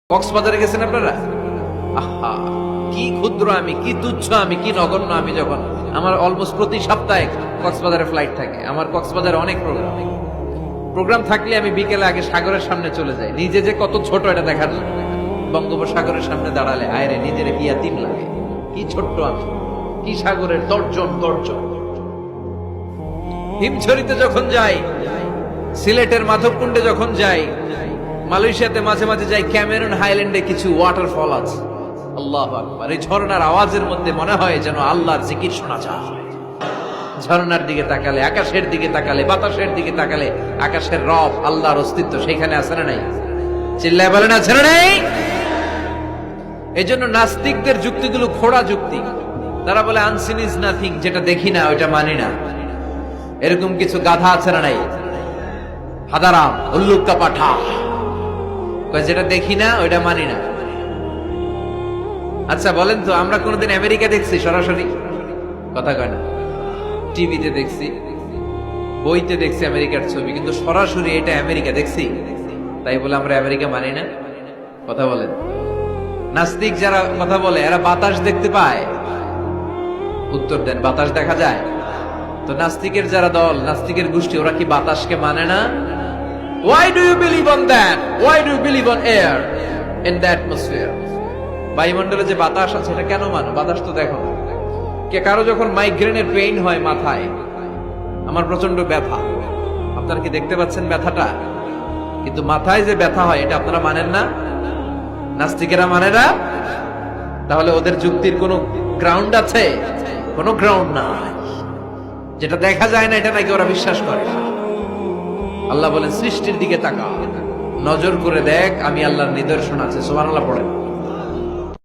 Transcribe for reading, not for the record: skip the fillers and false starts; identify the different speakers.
Speaker 1: কক্সবাজারে গেছেন আপনারা? আহা, কি ক্ষুদ্র আমি, কি তুচ্ছ আমি, কি নগণ্য আমি। যখন আমার অলমোস্ট প্রতি সপ্তাহে কক্সবাজারে ফ্লাইট থাকে, আমার কক্সবাজারে অনেক প্রোগ্রাম থাকলে আমি বিকেলে আগে সাগরের সামনে চলে যাই, নিজে যে কত ছোট এটা দেখার জন্য। বঙ্গোপসাগরের সামনে দাঁড়ালে আয়রে নিজের কি ইয়াতিম লাগে, কি ছোট্ট আমি, কি সাগরের গর্জন। হিমছড়িতে যখন যাই, সিলেটের মাধবকুণ্ডে যখন যাই, মালয়েশিয়াতে মাঝে মাঝে যাই, ক্যামেরন হাইল্যান্ডে কিছু ওয়াটারফল আছে। আল্লাহু আকবার! এই ঝর্ণার আওয়াজের মধ্যে মনে হয় যেন আল্লাহর জিকির শোনা যায়। ঝর্ণার দিকে তাকালে, আকাশের দিকে তাকালে, বাতাসের দিকে তাকালে, আকাশের রব, আল্লাহর অস্তিত্ব সেখানে আছে না নাই? চিল্লায় বলেন আছে না নাই? এই জন্য নাস্তিকদের যুক্তিগুলো খোড়া যুক্তি। তারা বলে আনসিন ইজ নাথিং, যেটা দেখি না ওইটা মানি না। এরকম কিছু গাধা আছে না নাই? হাদারাম, উল্লুক্কা পাঠা, যেটা দেখি না ওইটা মানি না। আচ্ছা বলেন তো, আমরা কোনোদিন আমেরিকা দেখছি সরাসরি? কথা কয় না। টিভিতে দেখছি, বইতে দেখছি আমেরিকার ছবি, কিন্তু সরাসরি এটা আমেরিকা দেখছি? তাই বলে আমরা আমেরিকা মানি না? কথা বলেন। নাস্তিক যারা কথা বলে, এরা বাতাস দেখতে পায়? উত্তর দেন, বাতাস দেখা যায়? তো নাস্তিকের যারা দল, নাস্তিকের গোষ্ঠী, ওরা কি বাতাসকে মানে না? Why do you believe on that? Why do you believe on air in the atmosphere? বায়ুমণ্ডলে যে বাতাস আছে এটা কেন মানো? বাতাস তো দেখো না। কে কারো যখন মাইগ্রেনের পেইন হয় মাথায়, আমার প্রচন্ড ব্যথা, আপনারা কি দেখতে পাচ্ছেন ব্যথাটা? কিন্তু মাথায় যে ব্যথা হয় এটা আপনারা মানেন না, নাস্তিকেরা মানে না। তাহলে ওদের যুক্তির কোনো গ্রাউন্ড আছে? কোনো গ্রাউন্ড নাই। যেটা দেখা যায় না এটা নাকি ওরা বিশ্বাস করে। আল্লাহ বলেন সৃষ্টির দিকে তাকা, নজর করে দেখ, আমি আল্লাহর নিদর্শন আছে। সুবহানাল্লাহ পড়েন।